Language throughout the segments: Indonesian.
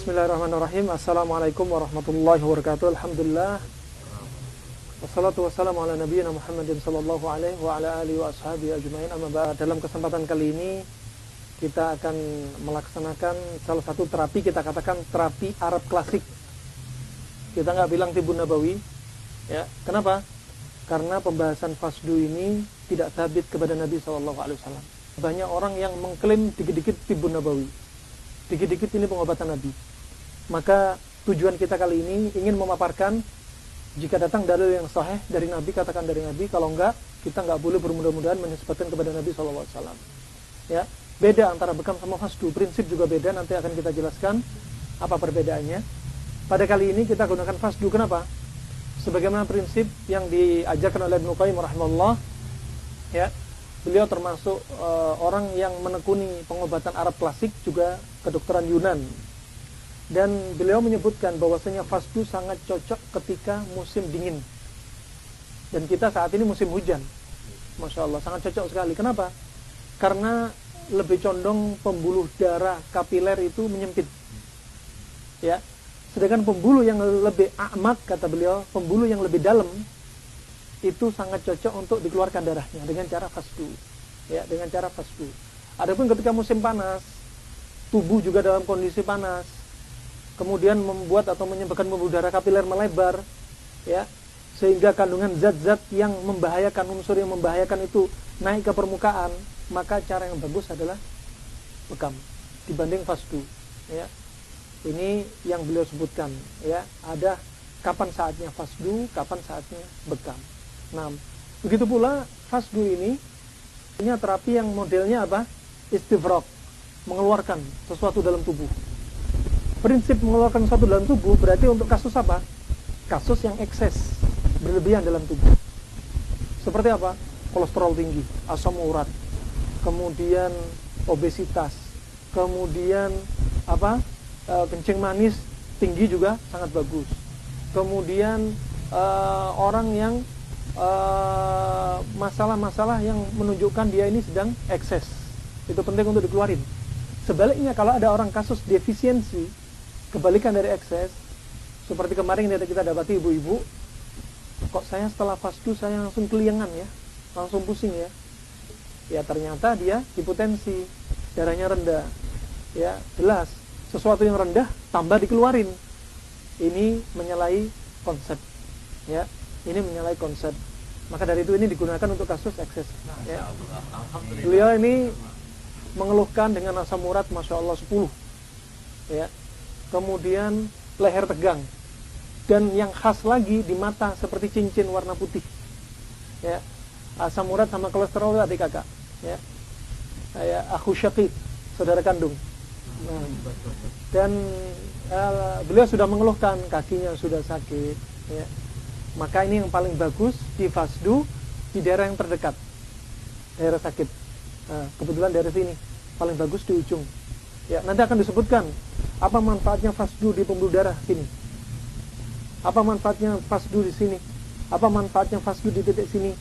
Bismillahirrahmanirrahim. Assalamualaikum warahmatullahi wabarakatuh. Alhamdulillah. Wassalatu wassalamu ala nabiyyina Muhammadin sallallahu alaihi wa ala alihi wa ashabihi ajma'in. Amma ba'd. Dalam kesempatan kali ini kita akan melaksanakan salah satu terapi, kita katakan terapi Arab klasik. Kita nggak bilang tibun nabawi, ya. Kenapa? Karena pembahasan fasdu ini tidak sabit kepada Nabi sallallahu alaihi wasallam. Banyak orang yang mengklaim dikit-dikit tibun nabawi, dikit-dikit ini pengobatan Nabi. Maka tujuan kita kali ini ingin memaparkan, jika datang dalil yang sahih dari Nabi, katakan dari Nabi. Kalau enggak, kita enggak boleh bermudah-mudahan menisbatkan kepada Nabi SAW. Ya, beda antara bekam sama fasdu, prinsip juga beda. Nanti akan kita jelaskan apa perbedaannya. Pada kali ini kita gunakan fasdu. Kenapa? Sebagaimana prinsip yang diajarkan oleh Ibnu Qayyim rahimahullah, ya, beliau termasuk orang yang menekuni pengobatan Arab klasik, juga kedokteran Yunan. Dan beliau menyebutkan bahwasanya fasdu sangat cocok ketika musim dingin. Dan kita saat ini musim hujan. Masya Allah, sangat cocok sekali. Kenapa? Karena lebih condong pembuluh darah kapiler itu menyempit. Ya. Sedangkan pembuluh yang lebih a'mak, kata beliau, pembuluh yang lebih dalam, itu sangat cocok untuk dikeluarkan darahnya dengan cara fasdu. Ya, dengan cara fasdu. Adapun ketika musim panas, tubuh juga dalam kondisi panas, kemudian membuat atau menyebabkan pembuluh darah kapiler melebar, ya, sehingga kandungan zat-zat yang membahayakan, unsur yang membahayakan itu naik ke permukaan, maka cara yang bagus adalah bekam dibanding fasdu. Ya, ini yang beliau sebutkan. Ya, ada kapan saatnya fasdu, kapan saatnya bekam. Nah, begitu pula fasdu ini terapi yang modelnya apa? Istifraq, mengeluarkan sesuatu dalam tubuh. Prinsip mengeluarkan sesuatu dalam tubuh berarti untuk kasus apa? Kasus yang ekses, berlebihan dalam tubuh. Seperti apa? Kolesterol tinggi, asam urat, kemudian obesitas, kemudian apa? Kencing manis tinggi juga sangat bagus. Kemudian orang yang masalah-masalah yang menunjukkan dia ini sedang ekses, itu penting untuk dikeluarin. Sebaliknya, kalau ada orang kasus defisiensi, kebalikan dari ekses, seperti kemarin kita dapati ibu-ibu, kok saya setelah fasdu saya langsung keliengan ya, langsung pusing ya. Ya, ternyata dia hipotensi, darahnya rendah. Ya, jelas sesuatu yang rendah tambah dikeluarin. Ini menyalahi konsep. Ya, ini menyalahi konsep. Maka dari itu ini digunakan untuk kasus ekses. Ya. Beliau ini mengeluhkan dengan asam urat Masya Allah 10. Ya. Kemudian leher tegang. Dan yang khas lagi di mata seperti cincin warna putih. Ya. Asam urat sama kolesterol adik kakak. Ya. Kayak akhu syaqiq, saudara kandung. Nah. Dan beliau sudah mengeluhkan kakinya sudah sakit. Ya. Maka ini yang paling bagus di fasdu di daerah yang terdekat, daerah sakit. Nah, kebetulan dari sini paling bagus di ujung. Ya, nanti akan disebutkan apa manfaatnya fasdu di pembuluh darah sini, apa manfaatnya fasdu di sini, apa manfaatnya fasdu di titik sini.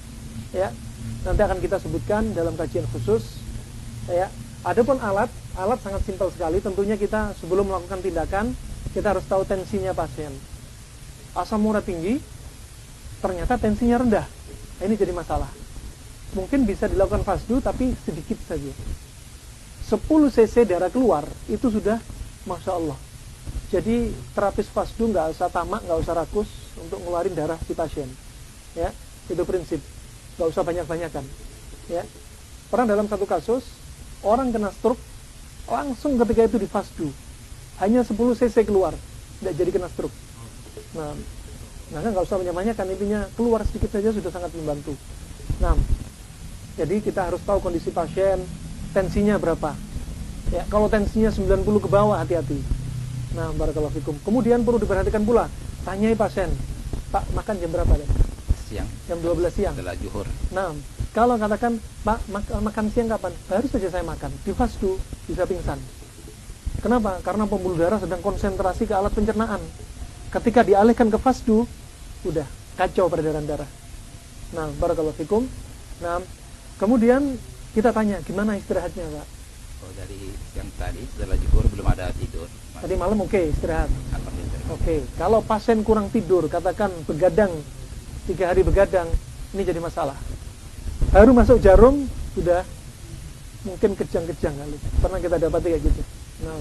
Ya, nanti akan kita sebutkan dalam kajian khusus. Ya, adapun alat sangat simpel sekali. Tentunya kita sebelum melakukan tindakan kita harus tahu tensinya pasien. Asam urat tinggi, ternyata tensinya rendah. Nah, ini jadi masalah. Mungkin bisa dilakukan fasdu tapi sedikit saja. 10 cc darah keluar itu sudah Masya Allah. Jadi terapis fasdu nggak usah tamak, nggak usah rakus untuk ngeluarin darah si pasien. Ya, itu prinsip. Nggak usah banyak-banyakan. Ya. Pernah dalam satu kasus orang kena stroke langsung ketika itu di fasdu. Hanya 10 cc keluar, nggak jadi kena stroke. Nah, nggak usah banyak-banyakan, intinya keluar sedikit saja sudah sangat membantu. Nah, jadi kita harus tahu kondisi pasien, tensinya berapa. Ya, kalau tensinya 90 ke bawah, hati-hati. Nah, barakallahu fikum. Kemudian perlu diperhatikan pula, tanyai pasien, Pak, makan jam berapa deh? Siang. Jam 12 siang. Setelah zuhur. Nah, kalau katakan, Pak, makan siang kapan? Baru saja saya makan. Di fasdu bisa pingsan. Kenapa? Karena pembuluh darah sedang konsentrasi ke alat pencernaan. Ketika dialihkan ke fasdu, udah kacau peredaran darah. Nah, barakallahu fikum. Nah, kemudian kita tanya, gimana istirahatnya, Pak? Oh, dari siang tadi setelah zuhur belum ada tidur. Tadi malam oke, istirahat. Alhamdulillah. Oke, kalau pasien kurang tidur, katakan begadang 3 hari begadang, ini jadi masalah. Baru masuk jarum sudah mungkin kejang-kejang kali. Pernah kita dapati kayak gitu. Nah,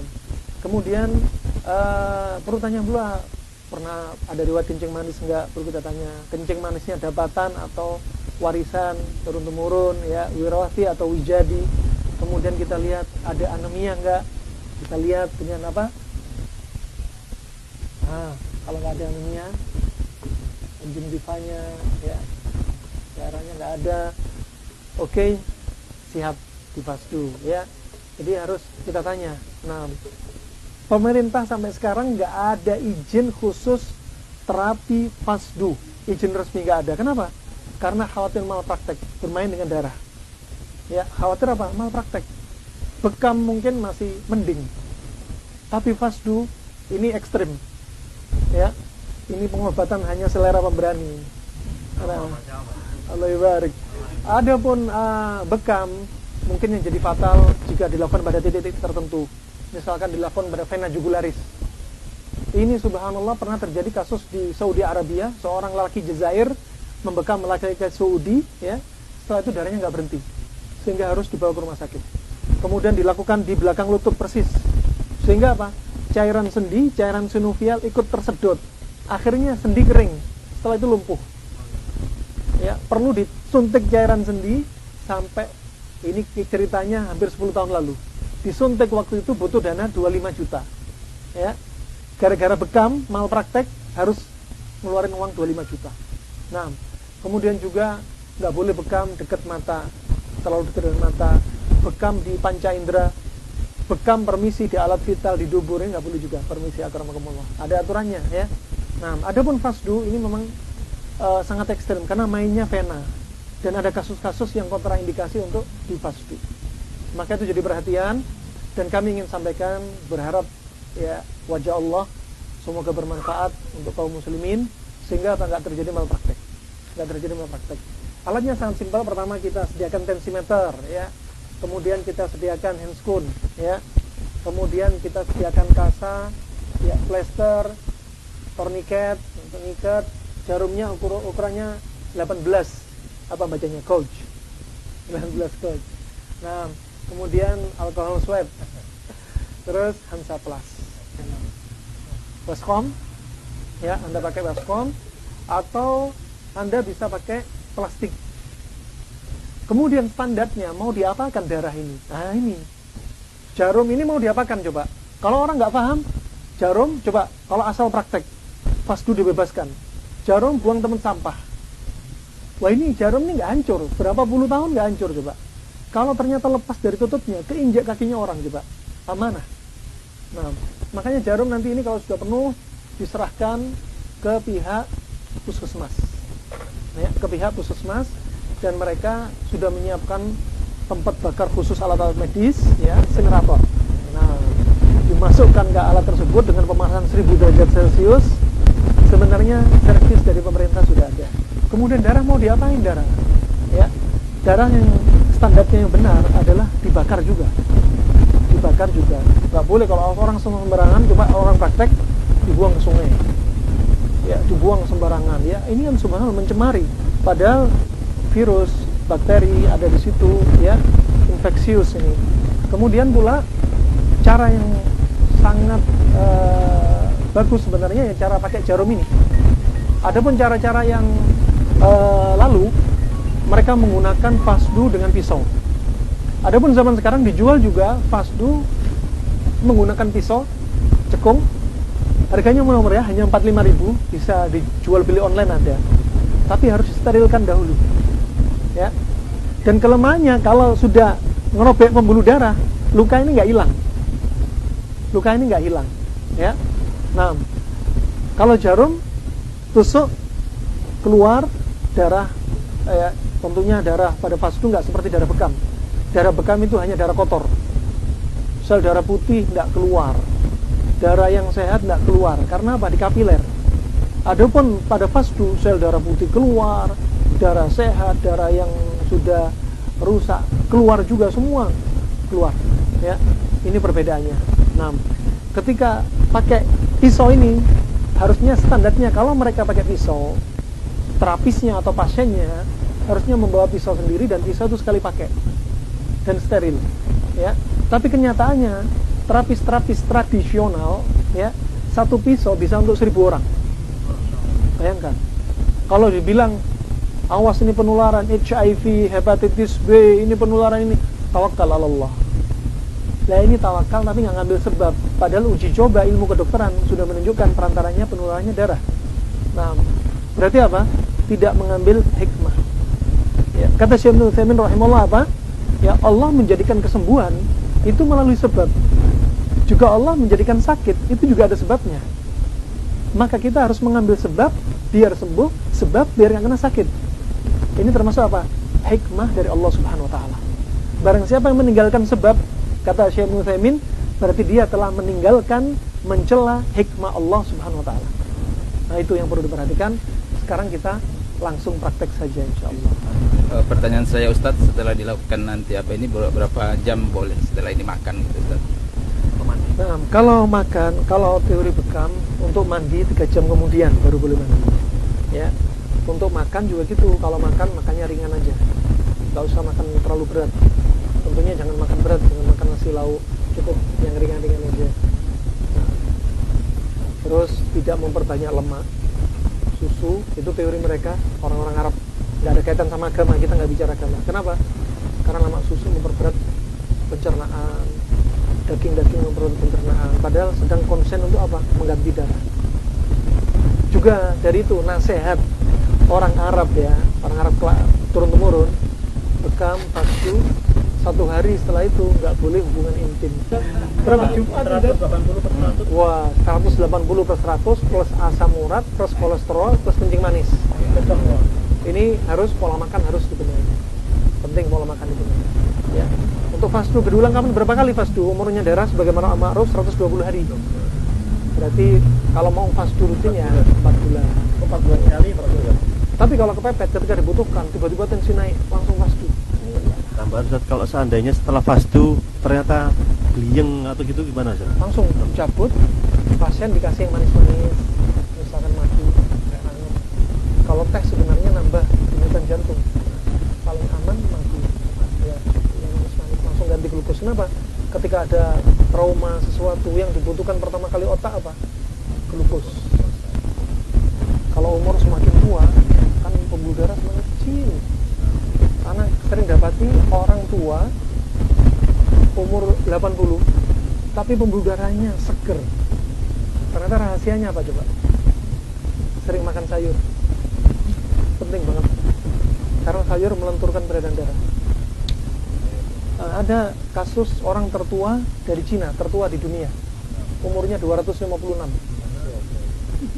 kemudian perlu tanya pula, pernah ada riwayat kencing manis enggak? Perlu kita tanya, kencing manisnya dapatan atau warisan turun temurun, ya, wirawati atau wijadi. Kemudian kita lihat ada anemia enggak? Kita lihat dengan apa? Kalau nggak ada anemia, ginjifanya, ya, darahnya nggak ada, oke, siap di fasdu, ya. Jadi harus kita tanya. Nah, pemerintah sampai sekarang nggak ada izin khusus terapi fasdu, izin resmi nggak ada. Kenapa? Karena khawatir malpraktek, bermain dengan darah. Ya, khawatir apa? Malpraktek. Bekam mungkin masih mending, tapi fasdu ini ekstrim. Ya, ini pengobatan hanya selera pemberani. Allah ibarik. Adapun bekam mungkin yang jadi fatal jika dilakukan pada titik-titik tertentu. Misalkan dilakukan pada vena jugularis. Ini subhanallah pernah terjadi kasus di Saudi Arabia, seorang lelaki Jazair membekam laki-laki Saudi, ya. Setelah itu darahnya nggak berhenti, sehingga harus dibawa ke rumah sakit. Kemudian dilakukan di belakang lutut persis, sehingga apa? Cairan sendi, cairan sinovial ikut tersedot. Akhirnya sendi kering. Setelah itu lumpuh. Ya, perlu disuntik cairan sendi sampai ini ceritanya hampir 10 tahun lalu. Disuntik waktu itu butuh dana 25 juta. Ya. Gara-gara bekam, malpraktek harus ngeluarin uang 25 juta. Nah, kemudian juga nggak boleh bekam dekat mata, terlalu dekat dengan mata. Bekam di panca indera. Bekam permisi di alat vital di dubur ini nggak boleh juga, permisi akramakumullah. Ada aturannya, ya. Nah, adapun fasdu ini memang sangat ekstrem karena mainnya vena dan ada kasus-kasus yang kontraindikasi untuk di fasdu. Maka itu jadi perhatian dan kami ingin sampaikan, berharap ya wajah Allah semoga bermanfaat untuk kaum muslimin sehingga nggak terjadi malpraktek. Nggak terjadi malpraktek. Alatnya sangat simpel. Pertama kita sediakan tensimeter, ya. Kemudian kita sediakan handscoon, ya. Kemudian kita sediakan kasa, ya, plester, torniket untuk ngikat. Jarumnya ukurannya 18, apa bacanya, gauge, 19 gauge. Nah, kemudian alkohol swab, terus Hansaplast, baskom, ya, Anda pakai baskom atau Anda bisa pakai plastik. Kemudian standarnya mau diapakan darah ini? Nah, ini jarum ini mau diapakan coba? Kalau orang nggak paham, jarum coba kalau asal praktek fasdu dibebaskan, jarum buang temen sampah. Wah, ini jarum ini nggak hancur, berapa puluh tahun nggak hancur coba. Kalau ternyata lepas dari tutupnya, keinjak kakinya orang coba, amanah. Nah, makanya jarum nanti ini kalau sudah penuh diserahkan ke pihak puskesmas, ya, ke pihak puskesmas. Dan mereka sudah menyiapkan tempat bakar khusus alat-alat medis, ya, insinerator. Nah, dimasukkan ke alat tersebut dengan pemanasan 1000 derajat Celcius. Sebenarnya servis dari pemerintah sudah ada. Kemudian darah mau diapain darah? Ya, darah yang standarnya yang benar adalah dibakar juga. Dibakar juga. Nggak boleh kalau orang sembarangan, coba orang praktek dibuang ke sungai. Ya, dibuang sembarangan. Ya, ini kan subhanallah mencemari. Padahal virus, bakteri ada di situ, ya, infeksius ini. Kemudian pula cara yang sangat bagus sebenarnya ya cara pakai jarum ini. Adapun cara-cara yang lalu mereka menggunakan fasdu dengan pisau. Adapun zaman sekarang dijual juga fasdu menggunakan pisau cekung. Harganya murah ya, hanya 45.000, bisa dijual beli online ada. Tapi harus disterilkan dahulu. Ya. Dan kelemahannya kalau sudah ngerobek pembuluh darah, luka ini nggak hilang. Luka ini nggak hilang, ya. Nah, kalau jarum tusuk keluar darah, ya, tentunya darah pada fasdu nggak seperti darah bekam. Darah bekam itu hanya darah kotor. Sel darah putih nggak keluar, darah yang sehat nggak keluar. Karena apa? Di kapiler. Adapun pada fasdu sel darah putih keluar, darah sehat, darah yang sudah rusak keluar juga, semua keluar. Ya, ini perbedaannya. Nah, ketika pakai pisau ini, harusnya standarnya kalau mereka pakai pisau, terapisnya atau pasiennya harusnya membawa pisau sendiri dan pisau itu sekali pakai dan steril. Ya, tapi kenyataannya terapis tradisional, ya, satu pisau bisa untuk 1000 orang. Bayangkan, kalau dibilang awas ini penularan HIV, hepatitis B, ini penularan ini, tawakal Allah. Nah ini tawakal tapi nggak ngambil sebab. Padahal uji coba ilmu kedokteran sudah menunjukkan perantaranya penularannya darah. Nah, berarti apa? Tidak mengambil hikmah. Ya, kata Syekh Ibnu Utsaimin rahimahullah apa? Ya, Allah menjadikan kesembuhan itu melalui sebab. Juga Allah menjadikan sakit itu juga ada sebabnya. Maka kita harus mengambil sebab biar sembuh, sebab biar nggak kena sakit. Ini termasuk apa? Hikmah dari Allah Subhanahu wa taala. Barang siapa yang meninggalkan sebab, kata Syekh Ibnu Utsaimin, berarti dia telah meninggalkan, mencela hikmah Allah Subhanahu wa taala. Nah, itu yang perlu diperhatikan. Sekarang kita langsung praktek saja insyaallah. Pertanyaan saya Ustadz, setelah dilakukan nanti apa ini berapa jam boleh setelah ini makan gitu Ustadz? Nah, kalau makan, kalau teori bekam untuk mandi 3 jam kemudian baru boleh mandi. Ya. Untuk makan juga gitu, kalau makan makannya ringan aja. Enggak usah makan terlalu berat. Tentunya jangan makan berat, jangan makan nasi lauk, cukup yang ringan-ringan aja. Nah, terus tidak memperbanyak lemak. Susu itu teori mereka orang-orang Arab, nggak ada kaitan sama agama, kita nggak bicara agama. Kenapa? Karena lemak susu memperberat pencernaan, daging-daging memperberat pencernaan, padahal sedang konsen untuk apa? Mengganti darah. Juga dari itu nasihat orang Arab, ya, orang Arab turun temurun, bekam fasdu 1 hari setelah itu nggak boleh hubungan intim. Berapa? 180/100. Wah, 180/100 plus asam urat, plus kolesterol, plus kencing manis. Ini harus pola makan harus dibenahi. Penting pola makan dibenahi. Ya. Untuk fasdu berulang kapan? Berapa kali fasdu? Umurnya darah sebagaimana ma'ruf 120 hari. Berarti kalau mau fasdu rutin ya 4 bulan. 4 bulan sekali, 4 bulan. Tapi kalau kepepet ketika dibutuhkan, tiba-tiba tensi naik, langsung fasdu. Tambahan Ustaz, kalau seandainya setelah fasdu ternyata gliyeng atau gitu gimana Ustaz? Langsung cabut, pasien dikasih yang manis-manis, misalkan madu, kayak angin. Kalau teh sebenarnya nambah denyutan jantung. Paling aman madu, ya, yang manis-manis. Langsung ganti glukos. Kenapa? Ketika ada trauma sesuatu yang dibutuhkan pertama kali otak apa? Glukos. Kalau umur semakin tua, kan pembuluh darah semakin kecil. Karena sering dapati orang tua umur 80 tapi pembuluh darahnya seger. Ternyata rahasianya apa coba? Sering makan sayur. Penting banget. Karena sayur melenturkan peredaran darah. Ada kasus orang tertua dari Cina, tertua di dunia. Umurnya 256.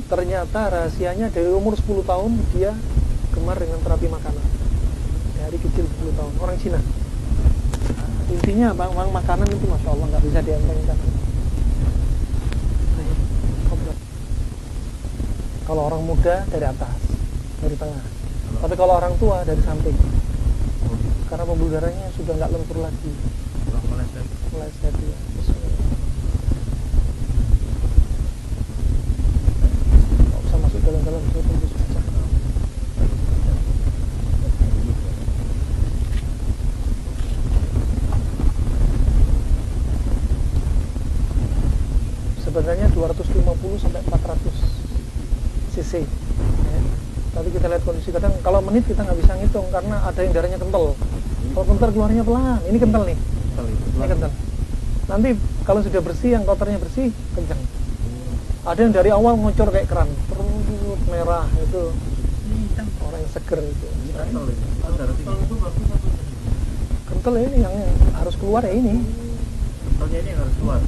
Ternyata rahasianya dari umur 10 tahun dia gemar dengan terapi makanan. Dari kecil 10 tahun, orang Cina. Intinya bang makanan itu masya Allah nggak bisa dientengkan. Kalau orang muda dari atas, dari tengah. Tapi kalau orang tua dari samping. Karena pembuluh darahnya sudah nggak lentur lagi. Meleset ya. Nggak usah masuk dalam-dalam tembus pecah. Sebenarnya 250 sampai 400 cc. Ya. Tapi kita lihat kondisi kadang kalau menit kita nggak bisa ngitung karena ada yang darahnya kental. Kalau kental keluarnya pelan. Ini kental nih. Ini kental. Nanti kalau sudah bersih, yang kotornya bersih, kencang. Ada yang dari awal ngocor kayak keran, terus merah itu. Orang yang seger itu. Kental ini yang harus keluar ya ini. Kentalnya ini yang harus keluar.